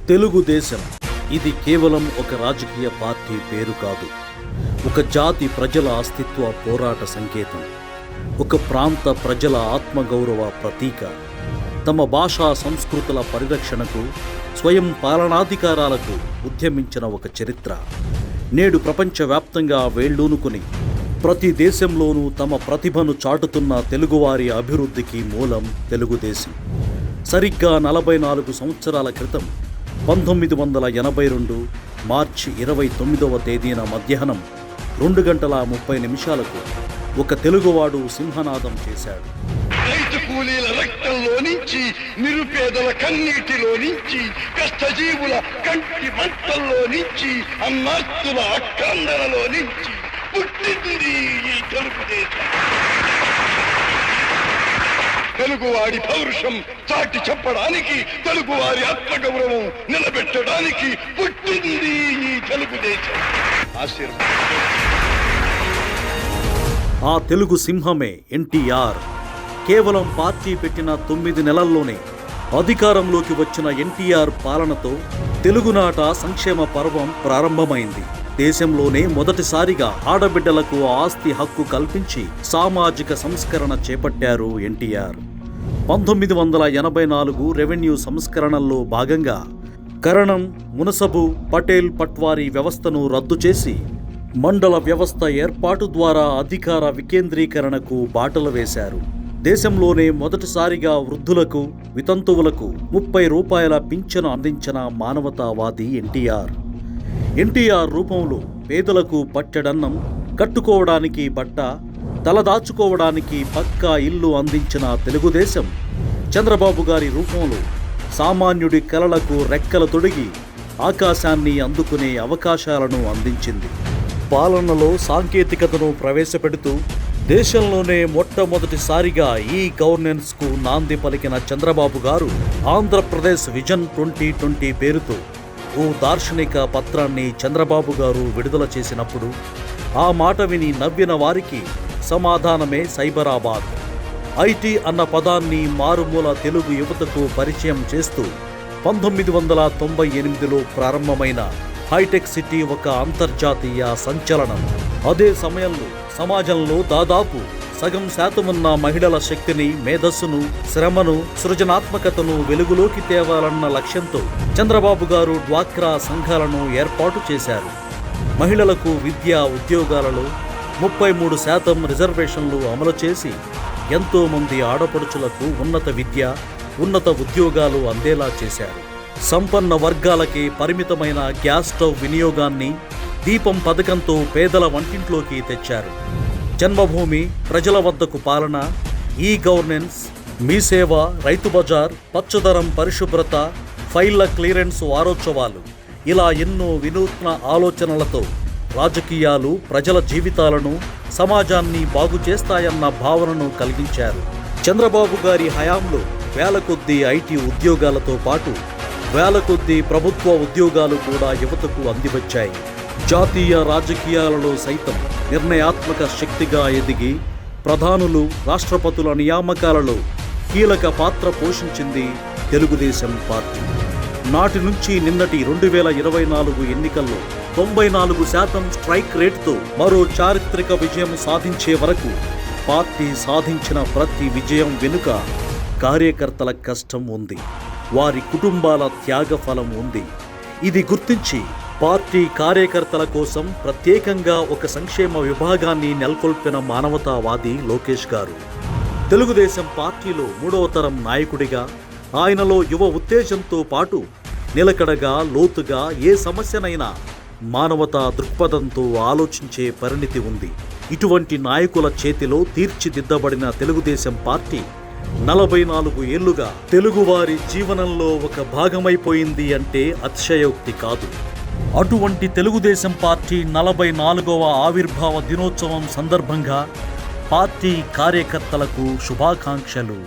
తెలుగుదేశం ఇది కేవలం ఒక రాజకీయ పార్టీ పేరు కాదు. ఒక జాతి ప్రజల అస్తిత్వ పోరాట సంకేతం. ఒక ప్రాంత ప్రజల ఆత్మగౌరవ ప్రతీక. తమ భాషా సంస్కృతుల పరిరక్షణకు, స్వయం పాలనాధికారాలకు ఉద్యమించిన ఒక చరిత్ర. నేడు ప్రపంచవ్యాప్తంగా వేళ్లూనుకుని ప్రతి దేశంలోనూ తమ ప్రతిభను చాటుతున్న తెలుగువారి అభివృద్ధికి మూలం తెలుగుదేశం. సరిగ్గా 44 సంవత్సరాల క్రితం 1982 మార్చి 29వ తేదీన మధ్యాహ్నం 2:30 ఒక తెలుగువాడు సింహనాదం చేశాడు. రైతు కూలీల రక్తంలో నుంచి, నిరుపేదల కన్నీటిలో నుంచి, కష్టజీవుల కంటి మంటల్లో నుంచి, అన్నార్తుల అక్కందరలో నుంచి పుట్టింది ఈ తెలుగుదేశం. తెలుగువాడి పౌరుషం చాటి చెప్పడానికి, తెలుగువారి ఆత్మగౌరవం నిలబెట్టడానికి పుట్టింది ఈ తెలుగుదేశం. ఆ తెలుగు సింహమే ఎన్టీఆర్. కేవలం పార్టీ పెట్టిన 9 నెలల్లోనే అధికారంలోకి వచ్చిన ఎన్టీఆర్ పాలనతో తెలుగునాట సంక్షేమ పర్వం ప్రారంభమైంది. దేశంలోనే మొదటిసారిగా ఆడబిడ్డలకు ఆస్తి హక్కు కల్పించి సామాజిక సంస్కరణ చేపట్టారు ఎన్టీఆర్. 1984 రెవెన్యూ సంస్కరణల్లో భాగంగా కరణం, మునసబు, పటేల్, పట్వారీ వ్యవస్థను రద్దు చేసి మండల వ్యవస్థ ఏర్పాటు ద్వారా అధికార వికేంద్రీకరణకు బాటలు వేశారు. దేశంలోనే మొదటిసారిగా వృద్ధులకు, వితంతువులకు 30 రూపాయల పింఛను అందించిన మానవతావాది ఎన్టీఆర్. ఎన్టీఆర్ రూపంలో పేదలకు పట్టెడన్నం, కట్టుకోవడానికి బట్ట, తలదాచుకోవడానికి పక్కా ఇల్లు అందించిన తెలుగుదేశం చంద్రబాబు గారి రూపంలో సామాన్యుడి కలలకు రెక్కలు తొడిగి ఆకాశాన్ని అందుకునే అవకాశాలను అందించింది. పాలనలో సాంకేతికతను ప్రవేశపెడుతూ దేశంలోనే మొట్టమొదటిసారిగా ఈ గవర్నెన్స్కు నాంది పలికిన చంద్రబాబు గారు ఆంధ్రప్రదేశ్ విజన్ 2020 పేరుతో ఓ దార్శనిక పత్రాన్ని చంద్రబాబు గారు విడుదల చేసినప్పుడు ఆ మాట విని నవ్విన వారికి సమాధానమే సైబరాబాద్. ఐటీ అన్న పదాన్ని మారుమూల తెలుగు యువతకు పరిచయం చేస్తూ 1998లో ప్రారంభమైన హైటెక్ సిటీ ఒక అంతర్జాతీయ సంచలనం. అదే సమయంలో సమాజంలో దాదాపు సగం శాతమున్న మహిళల శక్తిని, మేధస్సును, శ్రమను, సృజనాత్మకతను వెలుగులోకి తేవాలన్న లక్ష్యంతో చంద్రబాబు గారు డ్వాక్రా సంఘాలను ఏర్పాటు చేశారు. మహిళలకు విద్యా ఉద్యోగాలలో 33% రిజర్వేషన్లు అమలు చేసి ఎంతో మంది ఆడపడుచులకు ఉన్నత విద్య, ఉన్నత ఉద్యోగాలు అందేలా చేశారు. సంపన్న వర్గాలకే పరిమితమైన గ్యాస్ స్టవ్ వినియోగాన్ని దీపం పథకంతో పేదల వంటింట్లోకి తెచ్చారు. జన్మభూమి, ప్రజల వద్దకు పాలన, ఈ గవర్నెన్స్, మీ సేవ, రైతు బజార్, పచ్చదనం, పరిశుభ్రత, ఫైళ్ల క్లియరెన్స్ వారోత్సవాలు, ఇలా ఎన్నో వినూత్న ఆలోచనలతో రాజకీయాలు ప్రజల జీవితాలను, సమాజాన్ని బాగు చేస్తాయన్న భావనను కలిగించారు. చంద్రబాబు గారి హయాంలో వేల కొద్దీ ఐటీ ఉద్యోగాలతో పాటు వేల కొద్దీ ప్రభుత్వ ఉద్యోగాలు కూడా యువతకు అందివచ్చాయి. జాతీయ రాజకీయాలలో సైతం నిర్ణయాత్మక శక్తిగా ఎదిగి ప్రధానులు, రాష్ట్రపతుల నియామకాలలో కీలక పాత్ర పోషించింది తెలుగుదేశం పార్టీ. నాటి నుంచి నిన్నటి 2024 ఎన్నికల్లో 94% స్ట్రైక్ రేటుతో మరో చారిత్రక విజయం సాధించే వరకు పార్టీ సాధించిన ప్రతి విజయం వెనుక కార్యకర్తల కష్టం ఉంది, వారి కుటుంబాల త్యాగఫలం ఉంది. ఇది గుర్తించి పార్టీ కార్యకర్తల కోసం ప్రత్యేకంగా ఒక సంక్షేమ విభాగాన్ని నెలకొల్పిన మానవతావాది లోకేష్ గారు. తెలుగుదేశం పార్టీలో 3వ తరం నాయకుడిగా ఆయనలో యువ ఉత్తేజంతో పాటు నిలకడగా, లోతుగా ఏ సమస్యనైనా మానవతా దృక్పథంతో ఆలోచించే పరిణితి ఉంది. ఇటువంటి నాయకుల చేతిలో తీర్చిదిద్దబడిన తెలుగుదేశం పార్టీ 44 ఏళ్లుగా తెలుగువారి జీవనంలో ఒక భాగమైపోయింది అంటే అతిశయోక్తి కాదు. అటువంటి తెలుగుదేశం పార్టీ 44వ ఆవిర్భావ దినోత్సవం సందర్భంగా పార్టీ కార్యకర్తలకు శుభాకాంక్షలు.